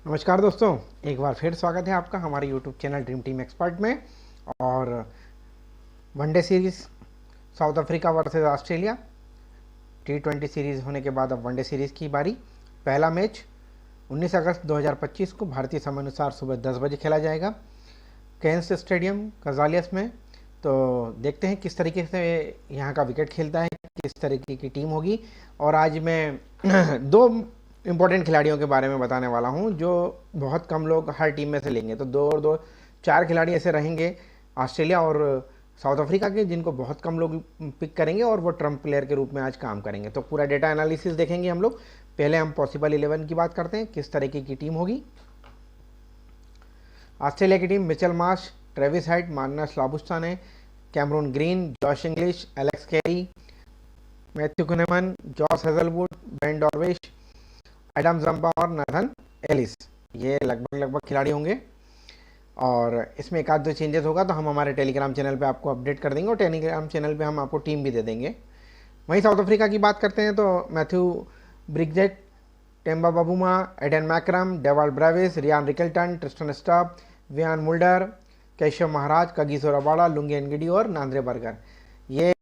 नमस्कार दोस्तों, एक बार फिर स्वागत है आपका हमारे YouTube channel dream team expert में। और one day series south Africa versus Australia, T20 series होने के बाद अब वनडे सीरीज़ की बारी। पहला मैच 19 अगस्त 2025 को भारतीय समय अनुसार सुबह 10 बजे खेला जाएगा कैन्स स्टेडियम कजालियस में। तो देखते हैं किस तरीके से यहाँ का विकेट खेलता है, किस तरीके की टीम होगी। और आज मैं दो इम्पोर्टेंट खिलाड़ियों के बारे में बताने वाला हूँ जो बहुत कम लोग हर टीम में से लेंगे। तो दो और दो चार खिलाड़ी ऐसे रहेंगे ऑस्ट्रेलिया और साउथ अफ्रीका के, जिनको बहुत कम लोग पिक करेंगे और वो ट्रम्प प्लेयर के रूप में आज काम करेंगे। तो पूरा डेटा एनालिसिस देखेंगे हम लोग। पहले हम पॉसिबल 11 की बात करते हैं, किस तरीके की टीम होगी। ऑस्ट्रेलिया की team Mitchell Marsh, Travis Head, Marnus Labuschagne, Cameron Green, Josh Inglis, Alex Carey, Matthew Kuhnemann, Josh Hazlewood, Ben Dwarshuis, Adam Zampa और नाथन एलिस। ये लगभग खिलाड़ी होंगे। और इसमें एक आध दो चेंजेस होगा तो हम हमारे टेलीग्राम चैनल पे आपको अपडेट कर देंगे और टेलीग्राम चैनल पे हम आपको टीम भी दे देंगे। वहीं साउथ अफ्रीका की बात करते हैं तो Matthew Breetzke, Temba Bavuma, Aiden Markram, Dewald Brevis, Ryan Rickelton, Tristan Stubbs, Wiaan Mulder, Keshav Maharaj, Kagiso Rabada, Lungi Ngidi और नांद्रे बर्गर। ये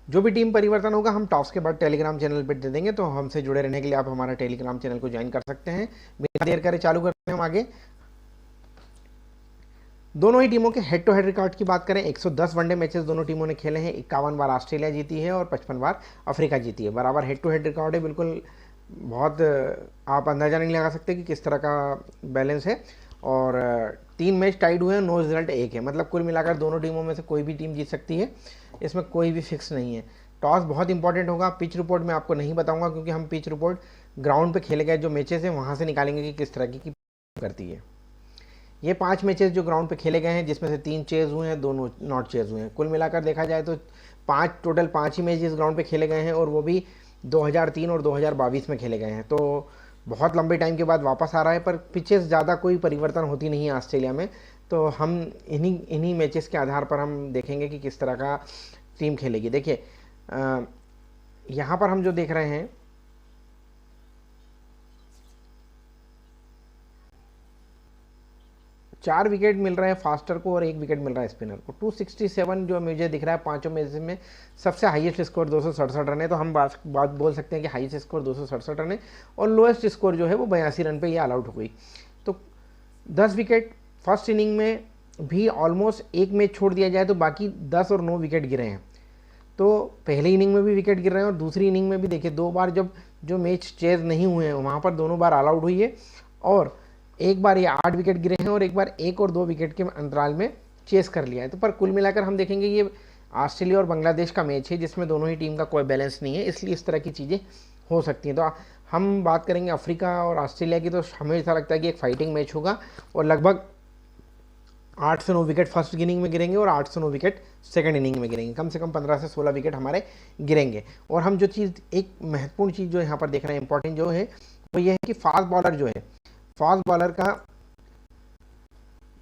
जो भी टीम परिवर्तन होगा हम टॉस के बाद टेलीग्राम चैनल पर दे देंगे। तो हमसे जुड़े रहने के लिए आप हमारा टेलीग्राम चैनल को ज्वाइन कर सकते हैं। बिना देर करे चालू करते हैं हम आगे। दोनों ही टीमों के हेड टू हेड रिकॉर्ड की बात करें, 110 वनडे मैचेस दोनों टीमों ने खेले हैं। 51 बार ऑस्ट्रेलिया जीती है और 55 बार अफ्रीका जीती है। बराबर हेड टू हेड रिकॉर्ड है, बिल्कुल बहुत आप अंदाजा नहीं लगा सकते कि किस तरह का बैलेंस है। और 3 मैच टाइड हुए हैं, नो रिजल्ट 1 है। मतलब कुल मिलाकर दोनों टीमों में से कोई भी टीम जीत सकती है, इसमें कोई भी फिक्स नहीं है। टॉस बहुत इंपॉर्टेंट होगा। पिच रिपोर्ट मैं आपको नहीं बताऊंगा क्योंकि हम पिच रिपोर्ट ग्राउंड पे खेले गए जो मैचेस हैं वहाँ से निकालेंगे कि किस तरह की करती है। ये 5 मैचेस जो ग्राउंड पे खेले गए हैं जिसमें से 3 चेज हुए हैं, 2 नॉट चेज हुए हैं। कुल मिलाकर देखा जाए तो टोटल 5 ही मैच इस ग्राउंड पे खेले गए हैं और वो भी 2003 और 2022 में खेले गए हैं। तो बहुत लंबे टाइम के बाद वापस आ रहा है, पर पिचेस ज़्यादा कोई परिवर्तन होती नहीं है ऑस्ट्रेलिया में। तो हम इन्हीं मैचेस के आधार पर हम देखेंगे कि किस तरह का टीम खेलेगी। देखिए यहाँ पर हम जो देख रहे हैं, चार विकेट मिल रहा है फास्टर को और 1 विकेट मिल रहा है स्पिनर को। 267 जो मुझे दिख रहा है पांचों मैच में सबसे हाईएस्ट स्कोर 267 रन है। तो हम बात बोल सकते हैं कि हाईएस्ट स्कोर 267 रन है और लोएस्ट स्कोर जो है वो 82 रन पे ये ऑल आउट हो गई। तो 10 विकेट फर्स्ट इनिंग में भी ऑलमोस्ट एक मैच छोड़ दिया जाए तो बाकी 10 और 9 विकेट गिरे हैं। तो पहले इनिंग में भी विकेट गिर रहे हैं और दूसरी इनिंग में भी देखिए 2 बार जब जो मैच चेज नहीं हुए हैं वहाँ पर दोनों बार ऑल आउट हुई है। और एक बार ये 8 विकेट गिरे हैं और एक बार 1 और 2 विकेट के अंतराल में चेस कर लिया है। तो पर कुल मिलाकर हम देखेंगे ये ऑस्ट्रेलिया और बांग्लादेश का मैच है जिसमें दोनों ही टीम का कोई बैलेंस नहीं है, इसलिए इस तरह की चीज़ें हो सकती हैं। तो हम बात करेंगे अफ्रीका और ऑस्ट्रेलिया की, तो हमें ऐसा लगता है कि एक फाइटिंग मैच होगा और लगभग 8 से 9 विकेट फर्स्ट इनिंग में गिरेंगे और 8 से 9 विकेट सेकंड इनिंग में गिरेंगे। कम से कम 15 से 16 विकेट हमारे गिरेंगे। और हम जो चीज़ एक महत्वपूर्ण चीज़ जो यहाँ पर देख रहे हैं, इंपॉर्टेंट जो है वो ये है कि फास्ट बॉलर जो है, फास्ट बॉलर का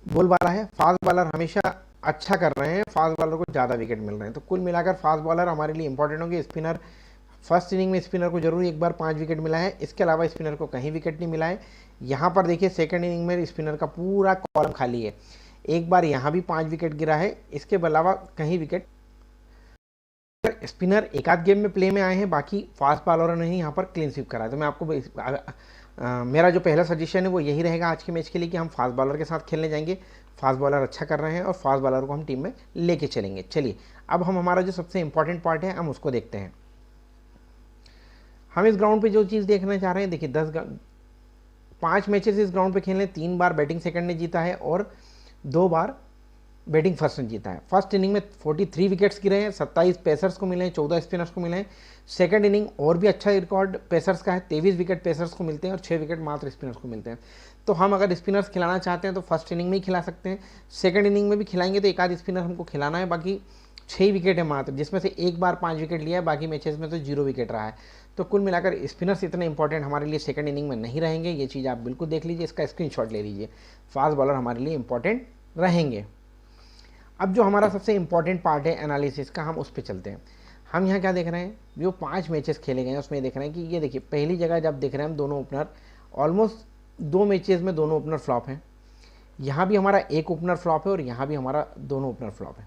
बोलबाला है। फास्ट बॉलर हमेशा अच्छा कर रहे हैं, फास्ट बॉलर को ज़्यादा विकेट मिल रहे हैं। तो कुल मिलाकर फास्ट बॉलर हमारे लिए इंपॉर्टेंट होंगे। स्पिनर फर्स्ट इनिंग में स्पिनर को जरूर एक बार 5 विकेट मिला है, इसके अलावा स्पिनर को कहीं विकेट नहीं मिला है। यहाँ पर देखिए सेकंड इनिंग में स्पिनर का पूरा कॉलम खाली है, एक बार यहाँ भी 5 विकेट गिरा है, इसके अलावा कहीं विकेट। स्पिनर एक आध गेम में प्ले में आए हैं, बाकी फास्ट बॉलरों ने ही यहाँ पर क्लीन स्वीप करा है। तो मैं आपको मेरा जो पहला सजेशन है वो यही रहेगा आज के मैच के लिए कि हम फास्ट बॉलर के साथ खेलने जाएंगे। फास्ट बॉलर अच्छा कर रहे हैं और फास्ट बॉलर को हम टीम में लेके चलेंगे। चलिए अब हम हमारा जो सबसे इंपॉर्टेंट पार्ट है हम उसको देखते हैं। हम इस ग्राउंड पे जो चीज़ देखना चाह रहे हैं, देखिए 5 मैचेस इस ग्राउंड पे खेलने, 3 बार बैटिंग सेकंड ने जीता है और 2 बार बैटिंग फर्स्ट ने जीता है। फर्स्ट इनिंग में 43 विकेट्स गिरे हैं, 27 पेसर्स को मिले हैं, 14 स्पिनर्स को मिले हैं। सेकंड इनिंग और भी अच्छा रिकॉर्ड पेसर्स का है, 23 विकेट पेसर्स को मिलते हैं और 6 विकेट मात्र स्पिनर्स को मिलते हैं। तो हम अगर स्पिनर्स खिलाना चाहते हैं तो फर्स्ट इनिंग में ही खिला सकते हैं, सेकंड इनिंग में भी खिलाएंगे तो एक आध स्पिनर हमको खिलाना है। बाकी 6 विकेट है मात्र, जिसमें से एक बार 5 विकेट लिया है, बाकी मैचेस में तो 0 विकेट रहा है। तो कुल मिलाकर स्पिनर्स इतने इंपॉर्टेंट हमारे लिए सेकंड इनिंग में नहीं रहेंगे, ये चीज़ आप बिल्कुल देख लीजिए, इसका स्क्रीनशॉट ले लीजिए। फास्ट बॉलर हमारे लिए इंपॉर्टेंट रहेंगे। अब जो हमारा सबसे इंपॉर्टेंट पार्ट है एनालिसिस का, हम उस पर चलते हैं। हम यहाँ क्या देख रहे हैं, जो 5 मैचेस खेले गए हैं उसमें देख रहे हैं कि ये देखिए पहली जगह जब देख रहे हैं हम दोनों ओपनर ऑलमोस्ट 2 मैचेस में दोनों ओपनर फ्लॉप हैं। यहाँ भी हमारा एक ओपनर फ्लॉप है और यहाँ भी हमारा दोनों ओपनर फ्लॉप है।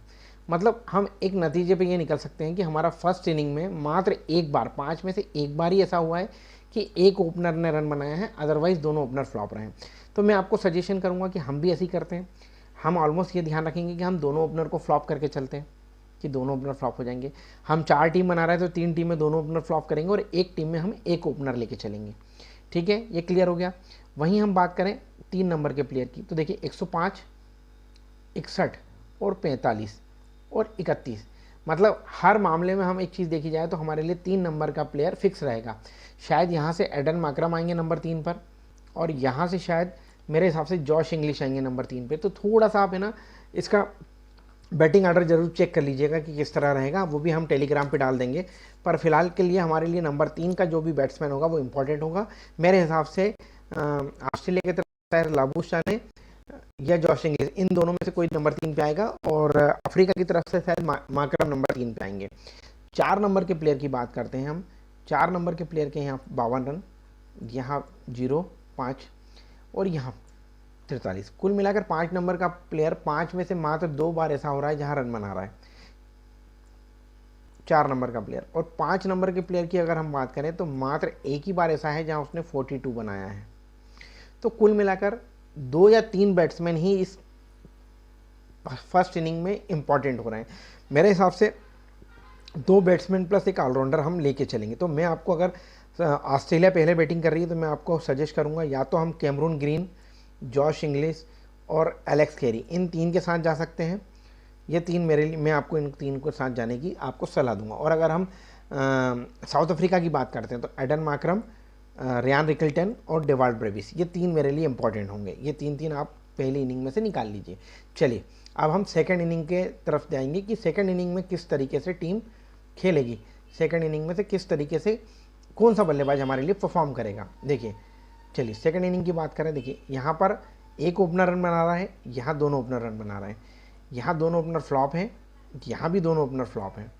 मतलब हम एक नतीजे पे ये निकल सकते हैं कि हमारा फर्स्ट इनिंग में मात्र एक बार, 5 में से एक बार ही ऐसा हुआ है कि एक ओपनर ने रन बनाया है, अदरवाइज दोनों ओपनर फ्लॉप रहे हैं। तो मैं आपको सजेशन करूँगा कि हम भी ऐसे ही करते हैं। हम ऑलमोस्ट ये ध्यान रखेंगे कि हम दोनों ओपनर को फ्लॉप करके चलते हैं कि दोनों ओपनर फ्लॉप हो जाएंगे। हम 4 टीम बना रहे हैं तो 3 टीम में दोनों ओपनर फ्लॉप करेंगे और एक टीम में हम एक ओपनर लेके चलेंगे। ठीक है, ये क्लियर हो गया। वहीं हम बात करें 3 नंबर के प्लेयर की, तो देखिए 105, 61 और 45 और 31, मतलब हर मामले में हम एक चीज़ देखी जाए तो हमारे लिए 3 नंबर का प्लेयर फिक्स रहेगा। शायद यहाँ से एडन मार्करम आएंगे नंबर 3 पर, और यहाँ से शायद मेरे हिसाब से जॉश इंग्लिश आएंगे नंबर 3 पे। तो थोड़ा सा आप है ना इसका बैटिंग ऑर्डर जरूर चेक कर लीजिएगा कि किस तरह रहेगा, वो भी हम टेलीग्राम पे डाल देंगे। पर फिलहाल के लिए हमारे लिए नंबर 3 का जो भी बैट्समैन होगा वो इंपॉर्टेंट होगा। मेरे हिसाब से ऑस्ट्रेलिया की तरफ लाबूशा ने या जॉश इंग्लिश, इन दोनों में से कोई नंबर 3 पे आएगा, और अफ्रीका की तरफ से शायद मार्करम नंबर 3 पे आएंगे। 4 नंबर के प्लेयर की बात करते हैं हम। 4 नंबर के प्लेयर के यहाँ 52 रन, यहाँ 0, 5 और यहाँ 43। कुल मिलाकर 5 नंबर का प्लेयर 5 में से मात्र 2 बार ऐसा हो रहा है जहां रन बना रहा है, 4 नंबर का प्लेयर। और 5 नंबर के प्लेयर की अगर हम बात करें तो मात्र एक ही बार ऐसा है जहां उसने 42 बनाया है। तो कुल मिलाकर 2 या 3 बैट्समैन ही इस फर्स्ट इनिंग में इंपॉर्टेंट हो रहे हैं। मेरे हिसाब से 2 बैट्समैन प्लस एक ऑलराउंडर हम लेके चलेंगे। तो मैं आपको, अगर ऑस्ट्रेलिया पहले बैटिंग कर रही है तो मैं आपको सजेस्ट करूंगा या तो हम कैमरून ग्रीन, जॉश इंग्लिश और एलेक्स कैरी, इन 3 के साथ जा सकते हैं। ये 3 मेरे लिए, मैं आपको इन 3 के साथ जाने की आपको सलाह दूंगा। और अगर हम साउथ अफ्रीका की बात करते हैं तो एडन मार्करम, रियान रिकल्टन और डेवाल्ड ब्रेविस, ये 3 मेरे लिए इंपॉर्टेंट होंगे। ये 3 आप पहली इनिंग में से निकाल लीजिए। चलिए अब हम सेकेंड इनिंग के तरफ जाएंगे कि सेकेंड इनिंग में किस तरीके से टीम खेलेगी, सेकेंड इनिंग में से किस तरीके से कौन सा बल्लेबाज हमारे लिए परफॉर्म करेगा। देखिए चलिए सेकंड इनिंग की बात करें। देखिए यहाँ पर एक ओपनर रन बना रहा है, यहाँ दोनों ओपनर रन बना रहे हैं, यहाँ दोनों ओपनर फ्लॉप हैं, यहाँ भी दोनों ओपनर फ्लॉप हैं,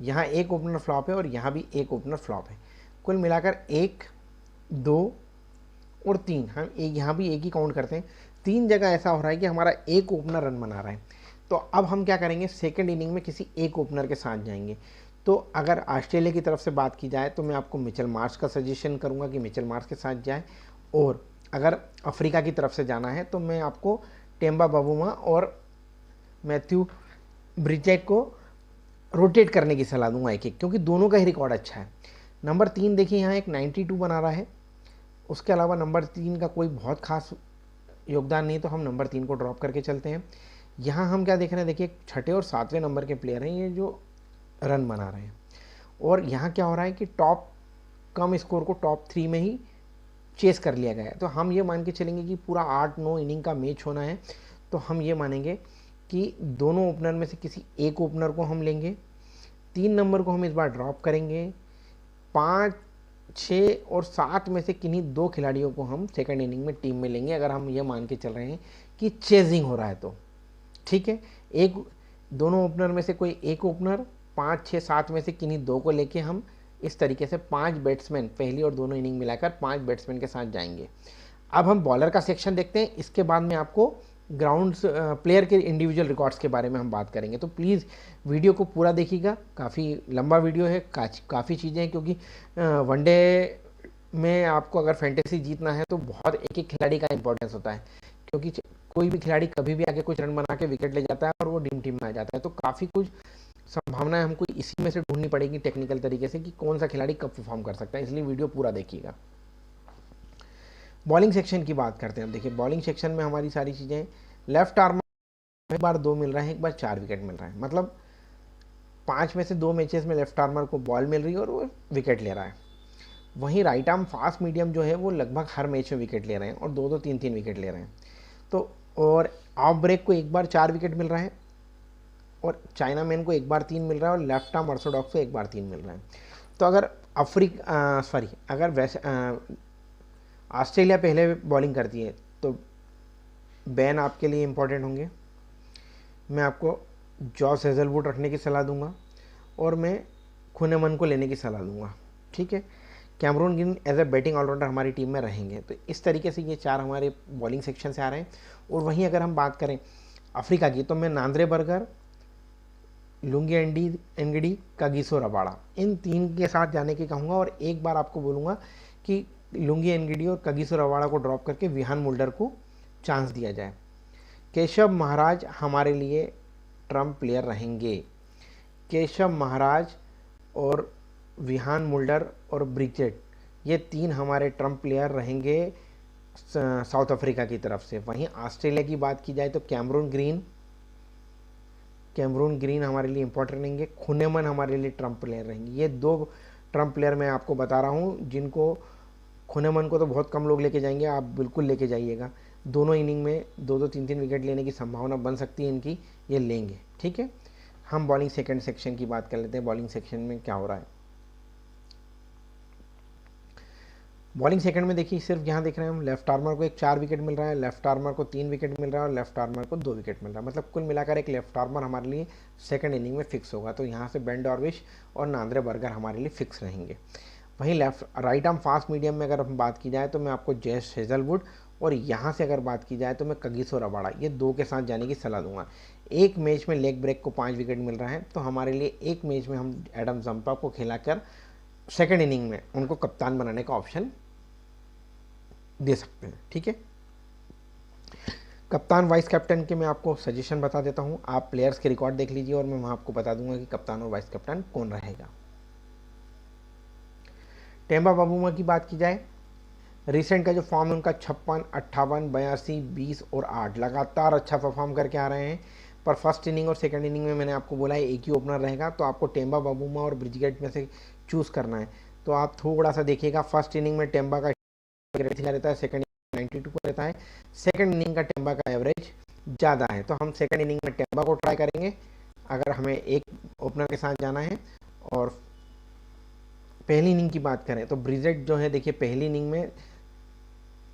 यहाँ एक ओपनर फ्लॉप है और यहाँ भी एक ओपनर फ्लॉप है। कुल मिलाकर 1, 2 और 3, हम यहाँ भी एक ही काउंट करते हैं। 3 जगह ऐसा हो रहा है कि हमारा एक ओपनर रन बना रहा है। तो अब हम क्या करेंगे, सेकेंड इनिंग में किसी एक ओपनर के साथ जाएंगे। तो अगर ऑस्ट्रेलिया की तरफ से बात की जाए तो मैं आपको मिचेल मार्श का सजेशन करूंगा कि मिचेल मार्श के साथ जाए, और अगर अफ्रीका की तरफ से जाना है तो मैं आपको टेम्बा बाबूमा और मैथ्यू ब्रिचेक को रोटेट करने की सलाह दूंगा एक एक, क्योंकि दोनों का ही रिकॉर्ड अच्छा है। नंबर 3 देखिए यहाँ एक 92 बना रहा है, उसके अलावा नंबर 3 का कोई बहुत खास योगदान नहीं, तो हम नंबर 3 को ड्रॉप करके चलते हैं। यहाँ हम क्या देख रहे हैं, देखिए 6ठे और 7वें नंबर के प्लेयर हैं ये जो रन बना रहे हैं। और यहाँ क्या हो रहा है कि टॉप कम स्कोर को टॉप 3 में ही चेस कर लिया गया है। तो हम ये मान के चलेंगे कि पूरा 8-9 इनिंग का मैच होना है, तो हम ये मानेंगे कि दोनों ओपनर में से किसी एक ओपनर को हम लेंगे, 3 नंबर को हम इस बार ड्रॉप करेंगे, 5, 6 और 7 में से किन्हीं 2 खिलाड़ियों को हम सेकंड इनिंग में टीम में लेंगे, अगर हम ये मान के चल रहे हैं कि चेजिंग हो रहा है तो। ठीक है, एक दोनों ओपनर में से कोई एक ओपनर, 5, 6, 7 में से किन्हीं 2 को लेके हम इस तरीके से 5 बैट्समैन, पहली और दोनों इनिंग मिलाकर 5 बैट्समैन के साथ जाएंगे। अब हम बॉलर का सेक्शन देखते हैं, इसके बाद में आपको ग्राउंड प्लेयर के इंडिविजुअल रिकॉर्ड्स के बारे में हम बात करेंगे। तो प्लीज़ वीडियो को पूरा देखिएगा, काफ़ी लंबा वीडियो है, काफ़ी चीज़ें हैं, क्योंकि वनडे में आपको अगर फैंटेसी जीतना है तो बहुत एक एक खिलाड़ी का इंपॉर्टेंस होता है, क्योंकि कोई भी खिलाड़ी कभी भी आगे कुछ रन बना के विकेट ले जाता है और वो टीम में आ जाता है। तो काफ़ी कुछ संभावनाएं हमको इसी में से ढूंढनी पड़ेगी टेक्निकल तरीके से कि कौन सा खिलाड़ी कब परफॉर्म कर सकता है, इसलिए वीडियो पूरा देखिएगा। बॉलिंग सेक्शन की बात करते हैं। देखिए बॉलिंग सेक्शन में हमारी सारी चीज़ें, लेफ्ट आर्म एक बार 2 मिल रहा है, एक बार 4 विकेट मिल रहा है, मतलब 5 में से 2 मैचेस में लेफ्ट आर्मर को बॉल मिल रही है और वो विकेट ले रहा है। वहीं राइट आर्म फास्ट मीडियम जो है वो लगभग हर मैच में विकेट ले रहे हैं और 2-2, 3-3 विकेट ले रहे हैं। तो और ऑफ ब्रेक को एक बार 4 विकेट मिल रहा है, और चाइना मैन को एक बार 3 मिल रहा है, और लेफ्ट आर्म ऑर्थोडॉक्स को एक बार 3 मिल रहा है। तो अगर अगर वैसे ऑस्ट्रेलिया पहले बॉलिंग करती है तो बैन आपके लिए इंपॉर्टेंट होंगे, मैं आपको जॉस हेजलवुड रखने की सलाह दूंगा और मैं खुनेमन को लेने की सलाह दूंगा। ठीक है, Cameron Green as a batting all rounder हमारी टीम में रहेंगे। तो इस तरीके से ये 4 हमारे बॉलिंग सेक्शन से आ रहे हैं। और वहीं अगर हम बात करें अफ्रीका की, तो मैं Nandre Burger, Lungi Ngidi, Kagiso Rabada, इन 3 के साथ जाने की कहूँगा। और एक बार आपको बोलूँगा कि लुंगी एंगडी और कागिसो रबाड़ा को ड्रॉप करके विहान मुल्डर को चांस दिया जाए। केशव महाराज हमारे लिए ट्रम्प प्लेयर रहेंगे। केशव महाराज और विहान मुल्डर और ब्रिजेट, ये 3 हमारे ट्रम्प प्लेयर रहेंगे साउथ अफ्रीका की तरफ से। वहीं ऑस्ट्रेलिया की बात की जाए तो कैमरून ग्रीन हमारे लिए इंपॉर्टेंट रहेंगे। खुनेमन हमारे लिए ट्रम्प प्लेयर रहेंगे। ये 2 ट्रम्प प्लेयर मैं आपको बता रहा हूँ, जिनको खुनेमन को तो बहुत कम लोग लेके जाएंगे, आप बिल्कुल लेके जाइएगा। दोनों इनिंग में 2-2 3-3 विकेट लेने की संभावना बन सकती है इनकी, ये लेंगे। ठीक है, हम बॉलिंग सेकंड सेक्शन की बात कर लेते हैं। बॉलिंग सेक्शन में क्या हो रहा है। बॉलिंग सेकंड में देखिए, सिर्फ यहाँ देख रहे हैं हम, लेफ्ट आर्मर को एक 4 विकेट मिल रहा है, लेफ्ट आर्मर को 3 विकेट मिल रहा है और लेफ्ट आर्मर को 2 विकेट मिल रहा है। मतलब कुल मिलाकर एक लेफ्ट आर्मर हमारे लिए सेकंड इनिंग में फिक्स होगा। तो यहाँ से बेन डॉर्विश और नांद्रे बर्गर हमारे लिए फिक्स रहेंगे। वहीं राइट आर्म फास्ट मीडियम में अगर हम बात की जाए तो मैं आपको जॉस हेजलवुड, और यहाँ से अगर बात की जाए तो मैं कागिसो रबाड़ा, ये 2 के साथ जाने की सलाह दूंगा। एक मैच में लेग ब्रेक को 5 विकेट मिल रहा है, तो हमारे लिए एक मैच में हम एडम जंपा को खिलाकर सेकंड इनिंग में उनको कप्तान बनाने का ऑप्शन दे सकते हैं। ठीक है, कप्तान वाइस कैप्टन के मैं आपको सजेशन बता देता हूं। आप प्लेयर्स के रिकॉर्ड देख लीजिए और मैं वहां आपको बता दूंगा कि कप्तान और वाइस कैप्टन कौन रहेगा। टेम्बा बाबूमा की बात की जाए, रिसेंट का जो फॉर्म है उनका 56, 58, 82, 20 और 8 लगातार अच्छा परफॉर्म करके आ रहे हैं। पर फर्स्ट इनिंग और सेकंड इनिंग में मैंने आपको बोला है एक ही ओपनर रहेगा, तो आपको टेम्बा बाबूमा और ब्रिजगेट में से चूज़ करना है। तो आप थोड़ा सा देखिएगा, फर्स्ट इनिंग में टेम्बा का रहता है, सेकंड 92 का रहता है। सेकंड इनिंग का टेम्बा का एवरेज ज़्यादा है, तो हम सेकंड इनिंग में टेम्बा को ट्राई करेंगे अगर हमें एक ओपनर के साथ जाना है। और पहली इनिंग की बात करें तो ब्रिजेट जो है, देखिए पहली इनिंग में,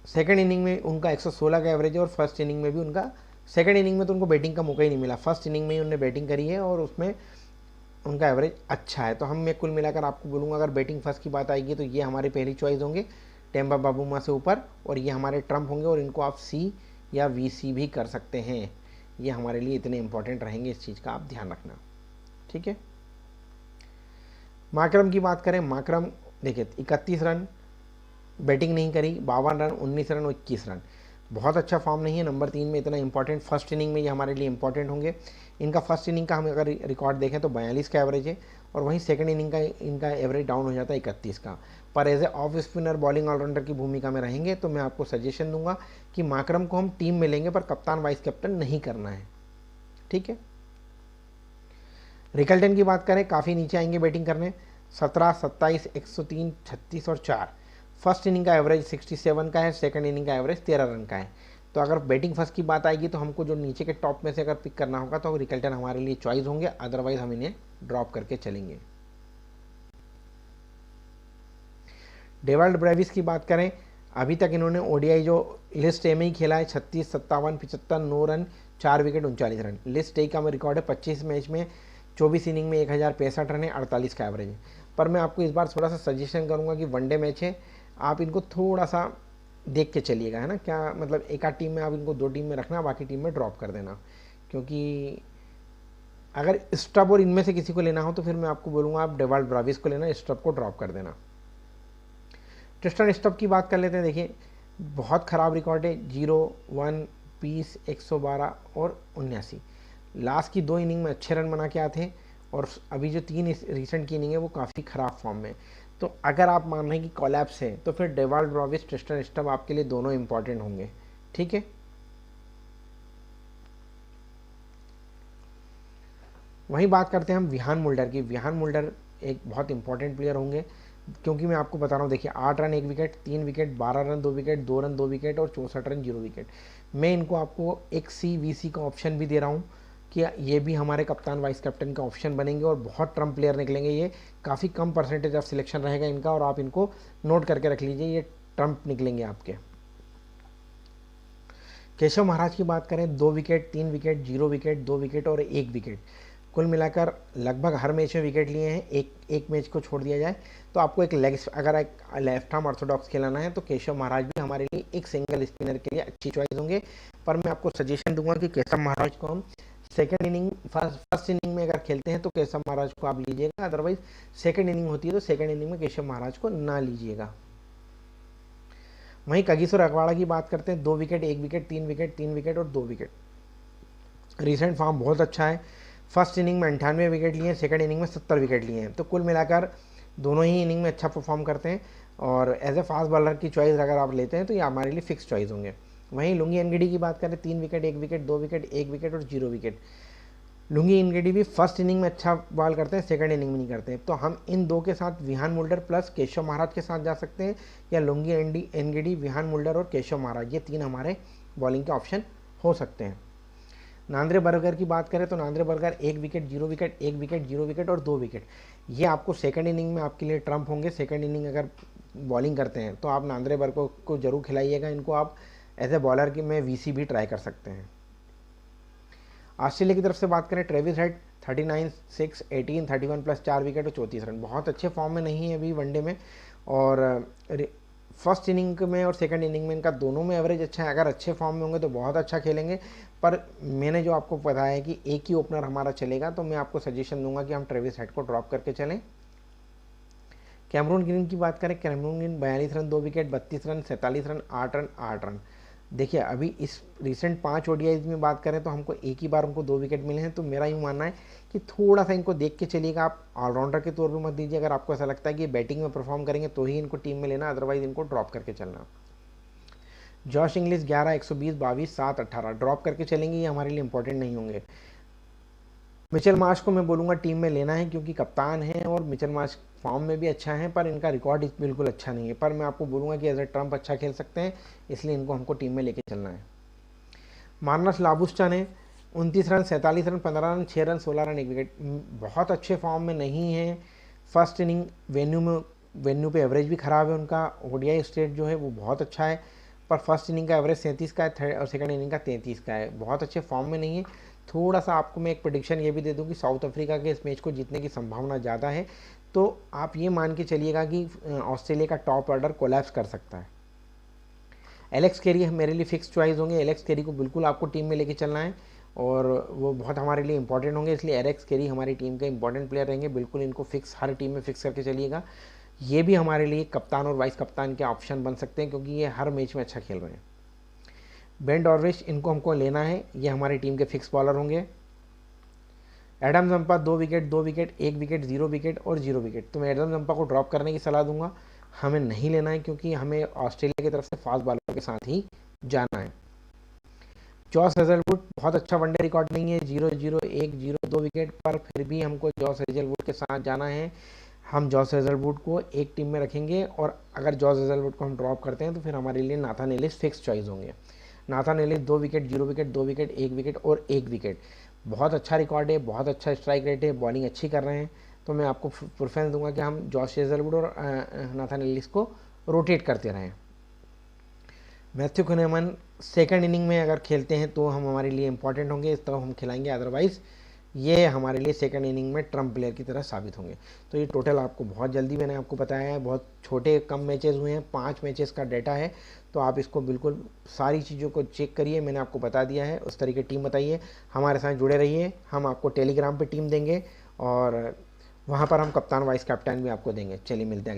सेकंड इनिंग में उनका 116 का एवरेज है और फर्स्ट इनिंग में भी उनका, सेकंड इनिंग में तो उनको बैटिंग का मौका ही नहीं मिला, फर्स्ट इनिंग में ही उन्होंने बैटिंग करी है और उसमें उनका एवरेज अच्छा है। तो हम मैं कुल मिलाकर आपको बोलूँगा, अगर बैटिंग फर्स्ट की बात आएगी तो ये हमारी पहली चॉइस होंगे टेम्बा बाबूमा से ऊपर, और ये हमारे ट्रम्प होंगे और इनको आप सी या वीसी भी कर सकते हैं। ये हमारे लिए इतने इंपॉर्टेंट रहेंगे, इस चीज़ का आप ध्यान रखना। ठीक है, माकरम की बात करें, माकरम देखिए 31 रन, बैटिंग नहीं करी, 52 रन, 19 रन और 21 रन, बहुत अच्छा फॉर्म नहीं है। नंबर 3 में इतना इंपॉर्टेंट, फर्स्ट इनिंग में ये हमारे लिए इंपॉर्टेंट होंगे। इनका फर्स्ट इनिंग का हम अगर रिकॉर्ड देखें तो 42 का एवरेज है, और वहीं सेकंड इनिंग का इनका एवरेज डाउन हो जाता है 31 का। पर as a off spinner bowling all rounder की भूमिका में रहेंगे, तो मैं आपको सजेशन दूंगा कि माकरम को हम टीम में लेंगे, पर कप्तान वाइस कैप्टन नहीं करना है। ठीक है, रिकल्टन की बात करें, काफ़ी नीचे आएंगे बैटिंग करने, 17, 27, 103, 36 और 4। फर्स्ट इनिंग का एवरेज 67 का है, सेकंड इनिंग का एवरेज 13 रन का है। तो अगर बैटिंग फर्स्ट की बात आएगी तो हमको जो नीचे के टॉप में से अगर पिक करना होगा तो रिकल्टन हमारे लिए चॉइस होंगे, अदरवाइज हम इन्हें ड्रॉप करके चलेंगे। डेवाल्ड ब्रेविस की बात करें, अभी तक इन्होंने ओडीआई जो लिस्ट ए में ही खेला है, 36, 57, 75, 9 run, 4 wicket, 39 run. List A का मैं रिकॉर्ड है 25 मैच में 24 इनिंग में 1065 रन है, 48 का एवरेज है। पर मैं आपको इस बार थोड़ा सा सजेशन करूंगा कि वनडे मैच है, आप इनको थोड़ा सा देख के चलिएगा, है ना। क्या मतलब, एक आध टीम में आप इनको 2 टीम में रखना, बाकी टीम में ड्रॉप कर देना। क्योंकि अगर स्टब और इनमें से किसी को लेना हो तो फिर मैं आपको बोलूँगा आप डेवाल्ड ब्रेविस को लेना, स्टब को ड्रॉप कर देना। ट्रिस्टन स्टब की बात कर लेते हैं। देखिए बहुत ख़राब रिकॉर्ड है, 0, 1, 20, 112 और 79। लास्ट की 2 इनिंग में अच्छे रन बना के आए थे, और अभी जो 3 रिसेंट की इनिंग है वो काफ़ी ख़राब फॉर्म में। तो अगर आप मान रहे हैं कि कोलैप्स है, तो फिर डेवाल्ड ब्रेविस, ट्रिस्टन स्टब आपके लिए दोनों इंपॉर्टेंट होंगे। ठीक है, वहीं बात करते हैं हम विहान मुल्डर की। विहान मुल्डर एक बहुत इंपॉर्टेंट प्लेयर होंगे, क्योंकि मैं आपको बता रहा हूँ, देखिए 8 run 1 wicket, 3 wicket, 12 run 2 wicket, 2 run 2 wicket और 64 रन 0 विकेट। मैं इनको आपको एक CVC का ऑप्शन भी दे रहा हूँ कि ये भी हमारे कप्तान वाइस कैप्टन का ऑप्शन बनेंगे, और बहुत ट्रम्प प्लेयर निकलेंगे। ये काफ़ी कम परसेंटेज ऑफ सिलेक्शन रहेगा इनका, और आप इनको नोट करके रख लीजिए, ये ट्रम्प निकलेंगे आपके। केशव महाराज की बात करें 2 विकेट, 3 विकेट, 0 विकेट, 2 विकेट और 1 विकेट, कुल मिलाकर लगभग हर मैच में विकेट लिए हैं। एक मैच को छोड़ दिया जाए तो आपको एक अगर एक लेफ्ट आर्म ऑर्थोडॉक्स खिलाना है तो केशव महाराज भी हमारे लिए एक सिंगल स्पिनर के लिए अच्छी चॉइस होंगे। पर मैं आपको सजेशन दूंगा कि केशव महाराज को हम सेकंड इनिंग फर्स्ट इनिंग में अगर खेलते हैं तो केशव महाराज को आप लीजिएगा, अदरवाइज सेकंड इनिंग होती है तो सेकंड इनिंग में केशव महाराज को ना लीजिएगा। वहीं कगिसो रखवाड़ा की बात करते हैं 2 विकेट, 1 विकेट, 3 विकेट, 3 विकेट और 2 विकेट। रिसेंट फॉर्म बहुत अच्छा है, फर्स्ट इनिंग में 98 विकेट लिए हैं, सेकंड इनिंग में 70 विकेट लिए हैं, तो कुल मिलाकर दोनों ही इनिंग में अच्छा परफॉर्म करते हैं। और एज ए फास्ट बॉलर की चॉइस अगर आप लेते हैं तो ये हमारे लिए फिक्स चॉइस होंगे। वहीं लुंगी एनगिडी की बात करें 3 विकेट, 1 विकेट, 2 विकेट, 1 विकेट और 0 विकेट। लुंगी एनगिडी भी फर्स्ट इनिंग में अच्छा बॉल करते हैं, सेकंड इनिंग में नहीं करते हैं, तो हम इन दो के साथ विहान मुल्डर प्लस केशव महाराज के साथ जा सकते हैं, या लुंगी एनगिडी, विहान मुल्डर और केशव महाराज, ये 3 हमारे बॉलिंग के ऑप्शन हो सकते हैं। नांद्रे बर्गर की बात करें तो Nandre Burger 1 wicket, 0 wicket, 1 wicket, 0 wicket और 2 विकेट, ये आपको सेकंड इनिंग में आपके लिए ट्रम्प होंगे। सेकंड इनिंग अगर बॉलिंग करते हैं तो आप नांद्रे बर्गर को जरूर खिलाइएगा, इनको आप एज ए बॉलर की में वीसी भी ट्राई कर सकते हैं। ऑस्ट्रेलिया की तरफ से बात करें ट्रेविस हेड 39, 6, 18, 31 प्लस 4 विकेट और 34 रन, बहुत अच्छे फॉर्म में नहीं है अभी वनडे में, और फर्स्ट इनिंग में और सेकंड इनिंग में इनका दोनों में एवरेज अच्छा है। अगर अच्छे फॉर्म में होंगे तो बहुत अच्छा खेलेंगे, पर मैंने जो आपको बताया है कि एक ही ओपनर हमारा चलेगा, तो मैं आपको सजेशन दूंगा कि हम ट्रेविस हेड को ड्रॉप करके चलें। कैमरून ग्रीन की बात करें, Cameron Green 42 run, 2 wicket, 32 run, 47 run, 8 run, 8 run. देखिए अभी इस रिसेंट 5 ओडीआईज में बात करें तो हमको एक ही बार उनको 2 विकेट मिले हैं, तो मेरा यूँ मानना है कि थोड़ा सा इनको देख के चलिएगा, आप ऑलराउंडर के तौर पे मत दीजिए। अगर आपको ऐसा लगता है कि बैटिंग में परफॉर्म करेंगे तो ही इनको टीम में लेना, अदरवाइज इनको ड्रॉप करके चलना। जॉश इंग्लिश 11, 120, 22, 7, 18 ड्रॉप करके चलेंगे, ये हमारे लिए इंपॉर्टेंट नहीं होंगे। मिचेल मार्श को मैं बोलूँगा टीम में लेना है, क्योंकि कप्तान है और मिचेल मार्श फॉर्म में भी अच्छा है, पर इनका रिकॉर्ड बिल्कुल अच्छा नहीं है। पर मैं आपको बोलूँगा कि एज ए ट्रम्प अच्छा खेल सकते हैं, इसलिए इनको हमको टीम में लेके चलना है। मार्नस लाबुस्चा ने 29 run, 47 run, 15 run, 6 run, 16 run, 1 wicket, बहुत अच्छे फॉर्म में नहीं है। फर्स्ट इनिंग वेन्यू पे एवरेज भी ख़राब है उनका, ओडीआई स्टेट जो है वो बहुत अच्छा है, पर फर्स्ट इनिंग का एवरेज 37 का है और सेकंड इनिंग का 33 का है, बहुत अच्छे फॉर्म में नहीं है। थोड़ा सा आपको मैं एक प्रेडिक्शन ये भी दे दूँ कि साउथ अफ्रीका के इस मैच को जीतने की संभावना ज़्यादा है, तो आप ये मान के चलिएगा कि ऑस्ट्रेलिया का टॉप ऑर्डर कोलैप्स कर सकता है। एलेक्स कैरी मेरे लिए फिक्स चॉइस होंगे, एलेक्स कैरी को बिल्कुल आपको टीम में लेके चलना है और वो बहुत हमारे लिए इंपॉर्टेंट होंगे, इसलिए एलेक्स कैरी हमारी टीम के इंपॉर्टेंट प्लेयर रहेंगे, बिल्कुल इनको फिक्स हर टीम में फिक्स करके चलिएगा। ये भी हमारे लिए कप्तान और वाइस कप्तान के ऑप्शन बन सकते हैं, क्योंकि ये हर मैच में अच्छा खेल रहे हैं। बेन डॉर्विश, इनको हमको लेना है, ये हमारी टीम के फिक्स बॉलर होंगे। Adam Zampa 2 wicket, 2 wicket, 1 wicket, 0 wicket और 0 विकेट, तो मैं एडम जंपा को ड्रॉप करने की सलाह दूंगा, हमें नहीं लेना है, क्योंकि हमें ऑस्ट्रेलिया की तरफ से फास्ट बॉलर के साथ ही जाना है। जॉस हेजलवुड बहुत अच्छा वनडे रिकॉर्ड नहीं है, 0-0, 1-0, 2 विकेट, पर फिर भी हमको जॉस हेजलवुड के साथ जाना है। हम जॉस हेजलवुड को एक टीम में रखेंगे, और अगर जॉस हेजलवुड को हम ड्रॉप करते हैं तो फिर हमारे लिए नाथन एलिस फिक्स चॉइस होंगे। Nathan Ellis 2 wicket, 0 wicket, 2 wicket, 1 wicket और 1 विकेट, बहुत अच्छा रिकॉर्ड है, बहुत अच्छा स्ट्राइक रेट है, बॉलिंग अच्छी कर रहे हैं, तो मैं आपको प्रेफरेंस दूंगा कि हम जॉश हेजलवुड और नाथन एलिस को रोटेट करते रहें। मैथ्यू कुनेमन सेकंड इनिंग में अगर खेलते हैं तो हम हमारे लिए इंपॉर्टेंट होंगे, इस तरह हम खिलाएंगे, अदरवाइज़ ये हमारे लिए सेकंड इनिंग में ट्रम्प प्लेयर की तरह साबित होंगे। तो ये टोटल आपको बहुत जल्दी मैंने आपको बताया है, बहुत छोटे कम मैचेस हुए हैं, 5 मैचेस का डाटा है, तो आप इसको बिल्कुल सारी चीज़ों को चेक करिए, मैंने आपको बता दिया है, उस तरीके टीम बताइए, हमारे साथ जुड़े रहिए, हम आपको टेलीग्राम पे टीम देंगे और वहाँ पर हम कप्तान वाइस कैप्टन भी आपको देंगे। चलिए मिलते हैं।